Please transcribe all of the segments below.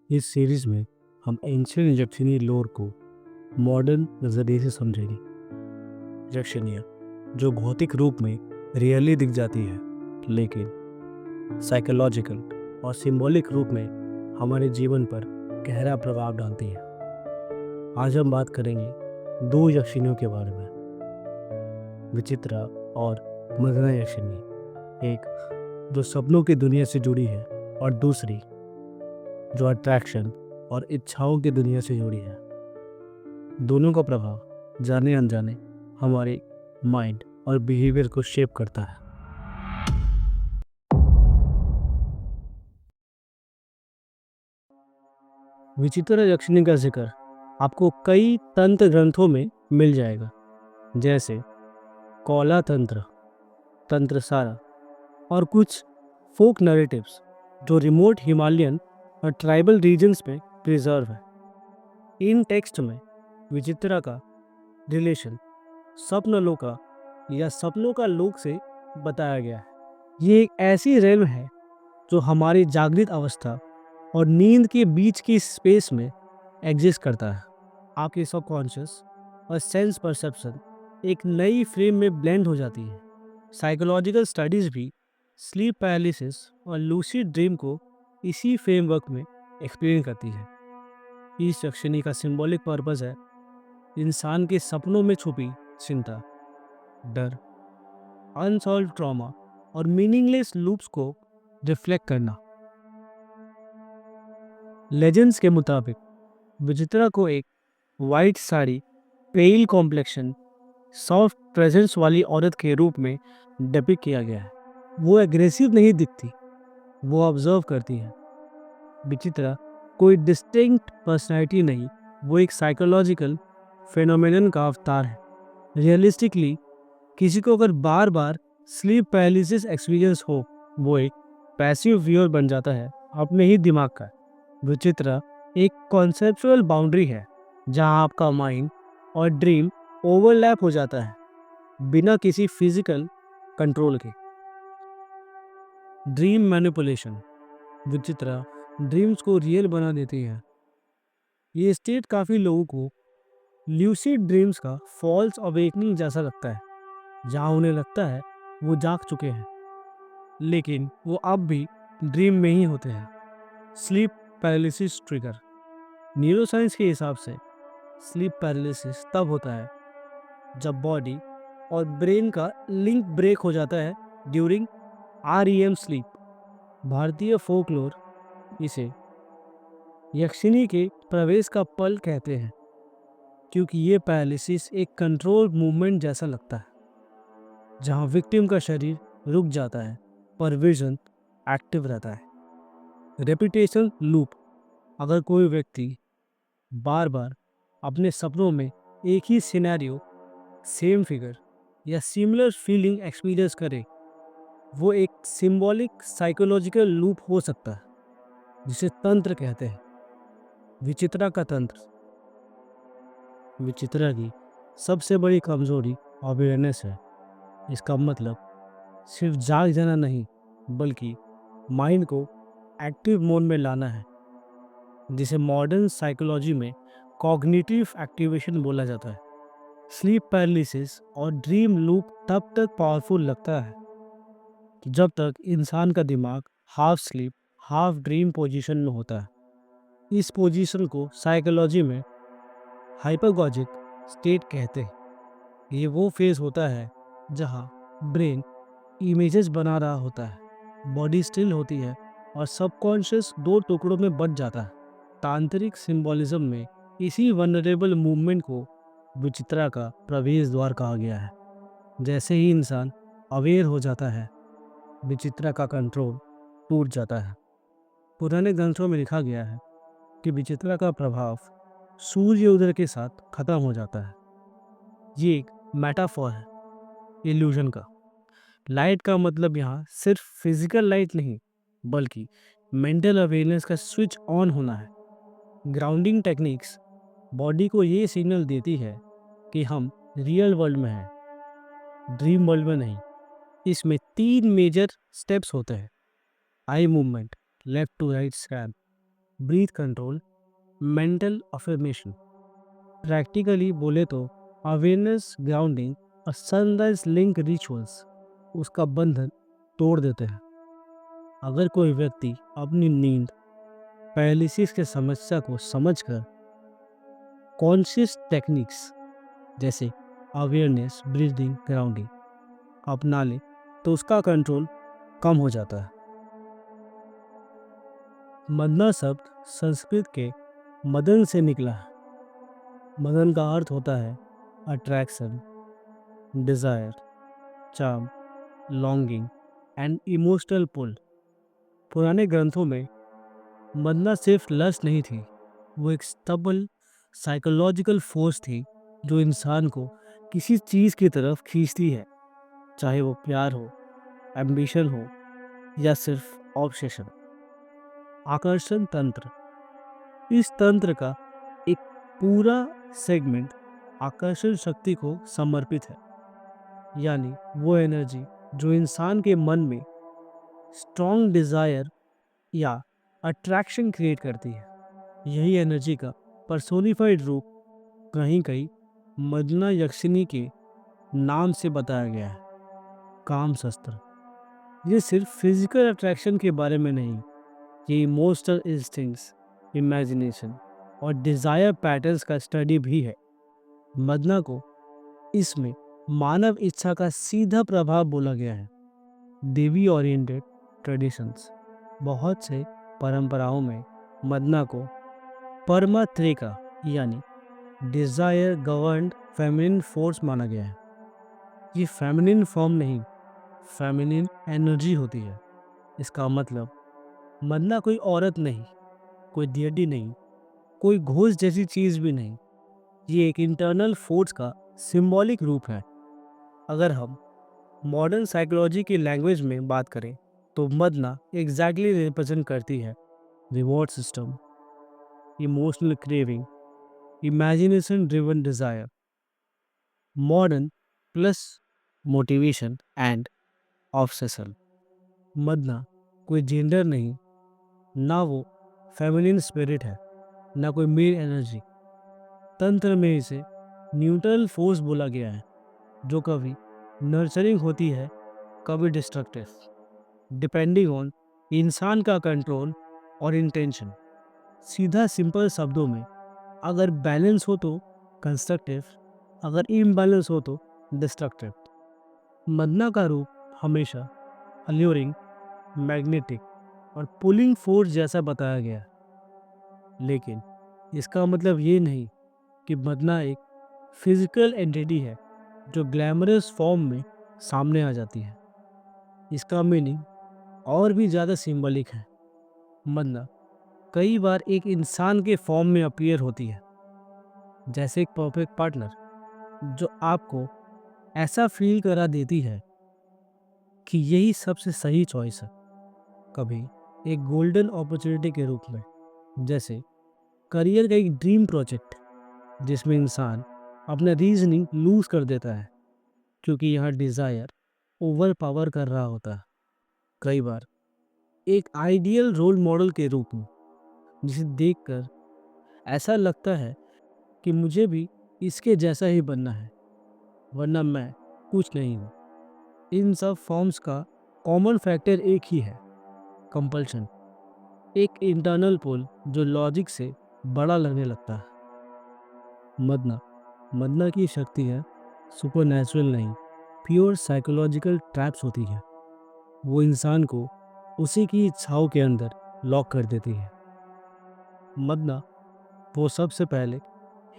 इस सीरीज में हम एंशियंट इजिप्शियन लोर को मॉडर्न नज़रिए से समझेंगे। इजिप्शियनिया जो भौतिक रूप में रियली दिख जाती है, लेकिन साइकोलॉजिकल और सिंबॉलिक रूप में हमारे जीवन पर गहरा प्रभाव डालती है। आज हम बात करेंगे दो यक्षिनियों के बारे में, विचित्रा और मदना यक्षिनी। एक जो सपनों की दुनिया से जुड़ी है और दूसरी जो अट्रैक्शन और इच्छाओं की दुनिया से जुड़ी है। दोनों का प्रभाव जाने अनजाने हमारे माइंड और बिहेवियर को शेप करता है। विचित्र यक्षिणी का जिक्र आपको कई तंत्र ग्रंथों में मिल जाएगा, जैसे कौला तंत्र, तंत्र सारा और कुछ फोक नरेटिव्स जो रिमोट हिमालयन और ट्राइबल रीजन्स में प्रिजर्व है। इन टेक्स्ट में विचित्रा का रिलेशन स्वप्न लोका या सपनों का लोक से बताया गया है। ये एक ऐसी रेल्म है जो हमारी जागृत अवस्था और नींद के बीच की स्पेस में एग्जिस्ट करता है। आपकी सबकॉन्शियस और सेंस परसेप्शन एक नई फ्रेम में ब्लेंड हो जाती है। साइकोलॉजिकल स्टडीज भी स्लीप पैरालिसिस और लूसिड ड्रीम को इसी फ्रेमवर्क में एक्सपीरियंस करती है। इस यक्षिणी का सिंबॉलिक पर्पस है इंसान के सपनों में छुपी चिंता, डर, अनसॉल्व ट्रॉमा और मीनिंगलेस लूप्स को रिफ्लेक्ट करना। लेजेंड्स के मुताबिक विचित्रा को एक वाइट साड़ी, पेल कॉम्प्लेक्शन, सॉफ्ट प्रेजेंस वाली औरत के रूप में डिपिक्ट किया गया है। वो एग्रेसिव नहीं दिखती, वो ऑब्जर्व करती है। विचित्रा कोई डिस्टिंक्ट पर्सनैलिटी नहीं, वो एक साइकोलॉजिकल फेनोमेनन का अवतार है। रियलिस्टिकली किसी को अगर बार बार स्लीप पैरालिसिस एक्सपीरियंस हो, वो एक पैसिव व्यूअर बन जाता है अपने ही दिमाग का। विचित्रा एक कॉन्सेप्चुअल बाउंड्री है जहां आपका माइंड और ड्रीम ओवरलैप हो जाता है बिना किसी फिजिकल कंट्रोल के। ड्रीम मैनिपुलेशन, विचित्रा ड्रीम्स को रियल बना देती है। ये स्टेट काफ़ी लोगों को ल्यूसिड ड्रीम्स का फॉल्स अवेकनिंग जैसा लगता है, जहां उन्हें लगता है वो जाग चुके हैं, लेकिन वो अब भी ड्रीम में ही होते हैं। स्लीप पैरालिसिस ट्रिगर, न्यूरोसाइंस के हिसाब से स्लीप पैरालिसिस तब होता है जब बॉडी और ब्रेन का लिंक ब्रेक हो जाता है ड्यूरिंग REM स्लीप। भारतीय फोकलोर इसे यक्षिणी के प्रवेश का पल कहते हैं, क्योंकि ये पैरालिसिस एक कंट्रोल मूवमेंट जैसा लगता है जहां विक्टिम का शरीर रुक जाता है पर विजन एक्टिव रहता है। रेपिटेशन लूप, अगर कोई व्यक्ति बार बार अपने सपनों में एक ही सिनेरियो, सेम फिगर या सिमिलर फीलिंग एक्सपीरियंस करे, वो एक सिंबॉलिक साइकोलॉजिकल लूप हो सकता है जिसे तंत्र कहते हैं। विचित्रा का तंत्र, विचित्रा की सबसे बड़ी कमजोरी अवेयरनेस है। इसका मतलब सिर्फ जाग जाना नहीं, बल्कि माइंड को एक्टिव मोड में लाना है, जिसे मॉडर्न साइकोलॉजी में कॉग्निटिव एक्टिवेशन बोला जाता है। स्लीप पैरालिसिस और ड्रीम लूप तब तक पावरफुल लगता है जब तक इंसान का दिमाग half sleep half dream position में होता है। इस पोजीशन को साइकोलॉजी में हाइपरगॉजिक स्टेट कहते हैं। ये वो फेज होता है जहां ब्रेन इमेजेस बना रहा होता है, बॉडी स्टिल होती है और सबकॉन्शियस दो टुकड़ों में बंट जाता है। तांत्रिक सिंबॉलिज्म में इसी वनरेबल मूवमेंट को विचित्रा का प्रवेश द्वार कहा गया है। जैसे ही इंसान अवेयर हो जाता है, विचित्रा का कंट्रोल टूट जाता है। पुराने ग्रंथों में लिखा गया है कि विचित्रा का प्रभाव सूर्य उदय के साथ खत्म हो जाता है। ये एक मेटाफोर है इल्यूजन का। लाइट का मतलब यहाँ सिर्फ फिजिकल लाइट नहीं, बल्कि मेंटल अवेयरनेस का स्विच ऑन होना है। ग्राउंडिंग टेक्निक्स बॉडी को ये सिग्नल देती है कि हम रियल वर्ल्ड में हैं, ड्रीम वर्ल्ड में नहीं। इसमें 3 मेजर स्टेप्स होते हैं: eye movement, left to right scan, breath control, mental affirmation. Practically बोले तो अवेयरनेस, ग्राउंडिंग और सनराइज लिंक रिचुअल्स उसका बंधन तोड़ देते हैं। अगर कोई व्यक्ति अपनी नींद पैरालिसिस के समस्या को समझकर कॉन्शियस टेक्निक्स जैसे अवेयरनेस, ब्रीदिंग, ग्राउंडिंग अपना ले तो उसका कंट्रोल कम हो जाता है। मदना शब्द संस्कृत के मदन से निकला है। मदन का अर्थ होता है attraction, desire, charm, longing and emotional pull. पुराने ग्रंथों में मदना सिर्फ लस्ट नहीं थी, वो एक स्टबल साइकोलॉजिकल फोर्स थी जो इंसान को किसी चीज की तरफ खींचती है, चाहे वो प्यार हो, एम्बिशन हो या सिर्फ ऑब्सेशन। आकर्षण तंत्र, इस तंत्र का एक पूरा सेगमेंट आकर्षण शक्ति को समर्पित है, यानी वो एनर्जी जो इंसान के मन में स्ट्रॉन्ग डिजायर या अट्रैक्शन क्रिएट करती है। यही एनर्जी का पर्सोनिफाइड रूप कहीं कहीं मदना यक्षिनी के नाम से बताया गया है, काम शस्त्र। ये सिर्फ फिजिकल अट्रैक्शन के बारे में नहीं, ये इमोशनल इंस्टिंक्ट्स, इमेजिनेशन और डिजायर पैटर्न्स का स्टडी भी है। मदना को इसमें मानव इच्छा का सीधा प्रभाव बोला गया है। देवी ओरिएंटेड ट्रेडिशंस, बहुत से परंपराओं में मदना को परमात्रेका यानी डिजायर गवर्न्ड फेमिनिन फोर्स माना गया है। ये फेमिनिन फॉर्म नहीं, फेमिनिन एनर्जी होती है। इसका मतलब मदना कोई औरत नहीं, कोई डियटी नहीं, कोई घोष जैसी चीज भी नहीं। ये एक इंटरनल फोर्स का सिंबॉलिक रूप है। अगर हम मॉडर्न साइकोलॉजी की लैंग्वेज में बात करें तो मदना एग्जैक्टली रिप्रेजेंट करती है reward system, emotional craving, imagination driven desire, modern plus motivation and obsession. Madana कोई जेंडर नहीं, ना वो फेमिनिन स्पिरिट है, ना कोई मेल एनर्जी। तंत्र में इसे न्यूट्रल फोर्स बोला गया है, जो कभी नर्चरिंग होती है, कभी डिस्ट्रक्टिव, डिपेंडिंग ऑन इंसान का कंट्रोल और इंटेंशन। सीधा सिंपल शब्दों में, अगर बैलेंस हो तो कंस्ट्रक्टिव, अगर इम्बैलेंस हो तो डिस्ट्रक्टिव। मदना का रूप हमेशा अल्यूरिंग, मैग्नेटिक और पुलिंग फोर्स जैसा बताया गया है। लेकिन इसका मतलब ये नहीं कि मदना एक फिजिकल एंटिटी है जो ग्लैमरस फॉर्म में सामने आ जाती है। इसका मीनिंग और भी ज़्यादा सिंबलिक है। मदना कई बार एक इंसान के फॉर्म में अपीयर होती है, जैसे एक परफेक्ट पार्टनर जो आपको ऐसा फील करा देती है कि यही सबसे सही चॉइस है। कभी एक गोल्डन अपॉर्चुनिटी के रूप में, जैसे करियर का एक ड्रीम प्रोजेक्ट जिसमें इंसान अपना रीजनिंग लूज कर देता है क्योंकि यहाँ डिजायर ओवर पावर कर रहा होता है। कई बार एक आइडियल रोल मॉडल के रूप में, जिसे देखकर ऐसा लगता है कि मुझे भी इसके जैसा ही बनना है, वरना मैं कुछ नहीं हूँ। इन सब फॉर्म्स का कॉमन फैक्टर एक ही है, कंपल्शन। एक इंटरनल पुल जो लॉजिक से बड़ा लगने लगता है। मदना मदना की शक्ति है सुपरनैचुरल नहीं, प्योर साइकोलॉजिकल ट्रैप्स होती है। वो इंसान को उसी की इच्छाओं के अंदर लॉक कर देती है। मदना वो सबसे पहले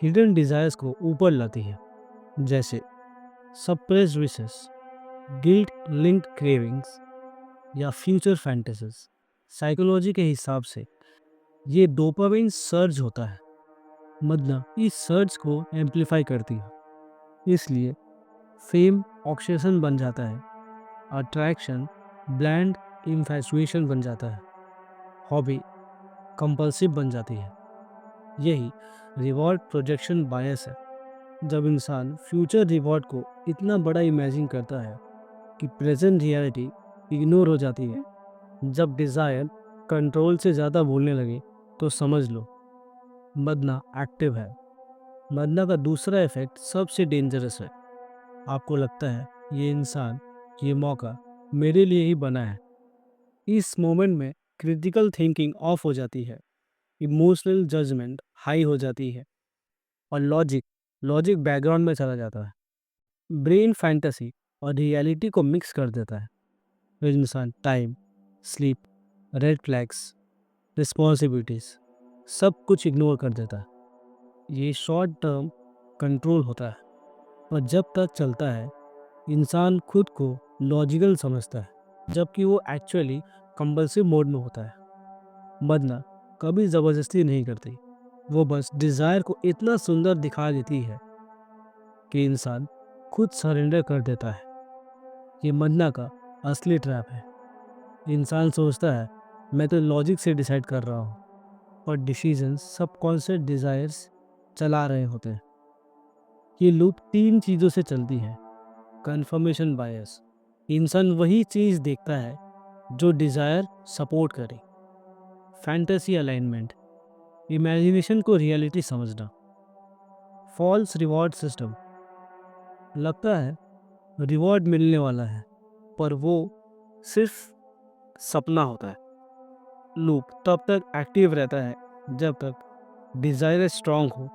हिडन डिजायर्स को ऊपर लाती है, जैसे suppressed wishes, guilt linked cravings या फ्यूचर फैंटेसीज। साइकोलॉजी के हिसाब से ये डोपामाइन सर्ज होता है। मदना इस सर्ज को एम्पलीफाई करती है, इसलिए फेम ऑब्सेशन बन जाता है, अट्रैक्शन ब्लैंड इन्फैचुएशन बन जाता है, हॉबी कंपल्सिव बन जाती है। यही रिवॉर्ड प्रोजेक्शन बायस है। जब इंसान फ्यूचर रिवॉर्ड को इतना बड़ा इमेजिन करता है कि प्रेजेंट रियलिटी इग्नोर हो जाती है। जब डिज़ायर कंट्रोल से ज़्यादा बोलने लगे तो समझ लो मदना एक्टिव है। मदना का दूसरा इफेक्ट सबसे डेंजरस है। आपको लगता है ये इंसान, ये मौका मेरे लिए ही बना है। इस मोमेंट में क्रिटिकल थिंकिंग ऑफ हो जाती है, इमोशनल जजमेंट हाई हो जाती है और लॉजिक लॉजिक बैकग्राउंड में चला जाता है। ब्रेन फैंटेसी और रियलिटी को मिक्स कर देता है। फिर इंसान time, sleep, red flags, responsibilities सब कुछ इग्नोर कर देता है। ये शॉर्ट टर्म कंट्रोल होता है और जब तक चलता है इंसान खुद को लॉजिकल समझता है, जबकि वो एक्चुअली कंपल्सिव मोड में होता है। मदना कभी ज़बरदस्ती नहीं करती, वो बस डिज़ायर को इतना सुंदर दिखा देती है कि इंसान खुद सरेंडर कर देता है। ये मदना का असली ट्रैप है। इंसान सोचता है मैं तो लॉजिक से डिसाइड कर रहा हूँ, और डिसीजंस सबकॉन्शियस डिज़ायर्स चला रहे होते हैं। ये लूप 3 चीज़ों से चलती है। कन्फर्मेशन बायस, इंसान वही चीज़ देखता है जो डिज़ायर सपोर्ट करे। फैंटेसी अलाइनमेंट, इमेजिनेशन को रियलिटी समझना। फॉल्स रिवॉर्ड सिस्टम, लगता है रिवॉर्ड मिलने वाला है पर वो सिर्फ सपना होता है। लूप तब तक एक्टिव रहता है जब तक डिज़ायर स्ट्रांग हो,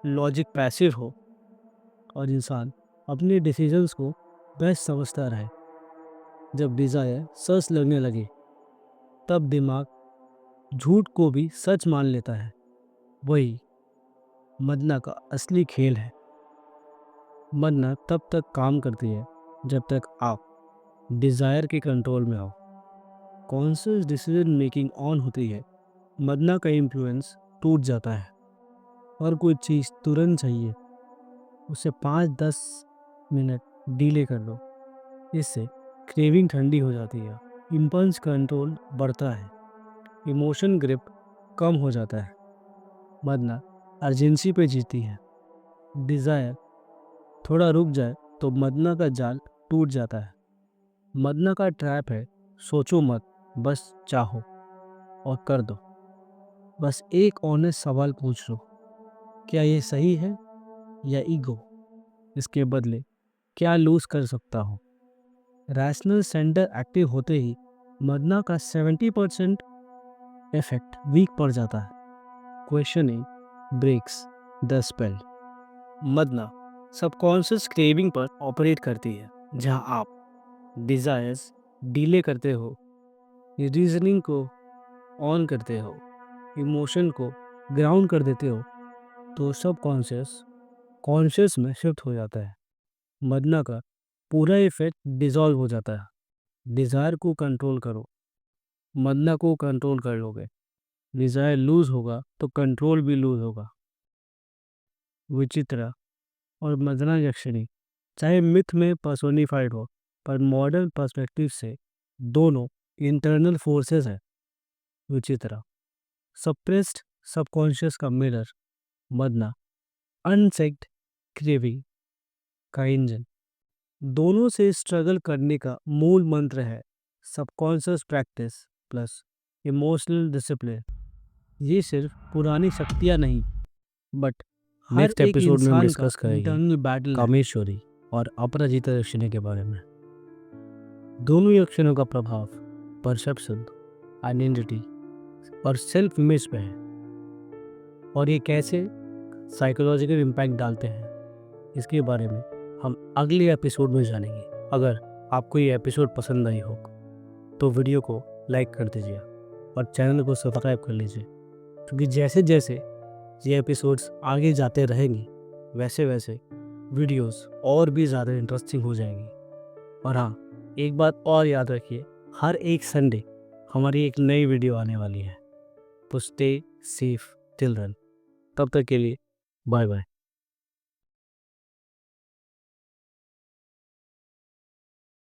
लॉजिक पैसिव हो और इंसान अपने डिसीजंस को बेस्ट समझता रहे। जब डिज़ायर सच लगने लगे तब दिमाग झूठ को भी सच मान लेता है। वही मदना का असली खेल है। मदना तब तक काम करती है जब तक आप डिज़ायर के कंट्रोल में हो। कॉन्शियस डिसीजन मेकिंग ऑन होती है, मदना का इन्फ्लुएंस टूट जाता है। और कोई चीज़ तुरंत चाहिए, उसे 5-10 मिनट डीले कर लो। इससे क्रेविंग ठंडी हो जाती है, इम्पल्स कंट्रोल बढ़ता है, इमोशन ग्रिप कम हो जाता है। मदना अर्जेंसी पे जीती है। डिज़ायर थोड़ा रुक जाए तो मदना का जाल टूट जाता है। मदना का ट्रैप है सोचो मत, बस चाहो और कर दो। बस एक ऑनेस्ट सवाल पूछ लो, क्या ये सही है या ईगो? इसके बदले क्या लूज कर सकता हूँ? रैशनल सेंटर एक्टिव होते ही मदना का 70% इफेक्ट वीक पड़ जाता है। Questioning breaks the spell. Madana subconscious craving पर ऑपरेट करती है। जहाँ आप डिज़ायर्स डीले करते हो, रीजनिंग को ऑन करते हो, इमोशन को ग्राउंड कर देते हो, तो सबकॉन्शियस कॉन्शियस में शिफ्ट हो जाता है। मदना का पूरा इफेक्ट डिसॉल्व हो जाता है। डिज़ायर को कंट्रोल करो, मदना को कंट्रोल कर लोगे। डिज़ायर लूज होगा तो कंट्रोल भी लूज होगा। विचित्र और मदना यक्षिणी चाहे मिथ में पर्सोनिफाइड हो, पर मॉडर्न पर्सपेक्टिव से दोनों इंटरनल फोर्सेस है। विचित्र सप्रेस्ड सबकॉन्शियस का मिरर, मदना अनसेक्ड क्रेविंग का इंजन। दोनों से स्ट्रगल करने का मूल मंत्र है subconscious practice plus emotional discipline. ये सिर्फ पुरानी शक्तियाँ नहीं, बट हर नेक्स्ट एक एपिसोड में हम इंसान का डिस्कस करेंगे इंटरनल बैटल है। कामेश्वरी और अपराजिता यक्षिणी के बारे में। दोनों यक्षिणों का प्रभाव परसेप्शन, आइडेंटिटी और सेल्फ इमेज पे है, और ये कैसे साइकोलॉजिकल इम्पैक्ट डालते हैं, इसके बारे में हम अगले एपिसोड में जानेंगे। अगर आपको ये एपिसोड पसंद आई हो तो वीडियो को लाइक कर दीजिए और चैनल को सब्सक्राइब कर लीजिए, क्योंकि जैसे जैसे ये एपिसोड्स आगे जाते रहेंगे वैसे वैसे वीडियोस और भी ज़्यादा इंटरेस्टिंग हो जाएंगी। और हाँ, एक बात और याद रखिए, हर एक संडे हमारी एक नई वीडियो आने वाली है। तो स्टे सेफ टिल देन। तब तक के लिए बाय बाय।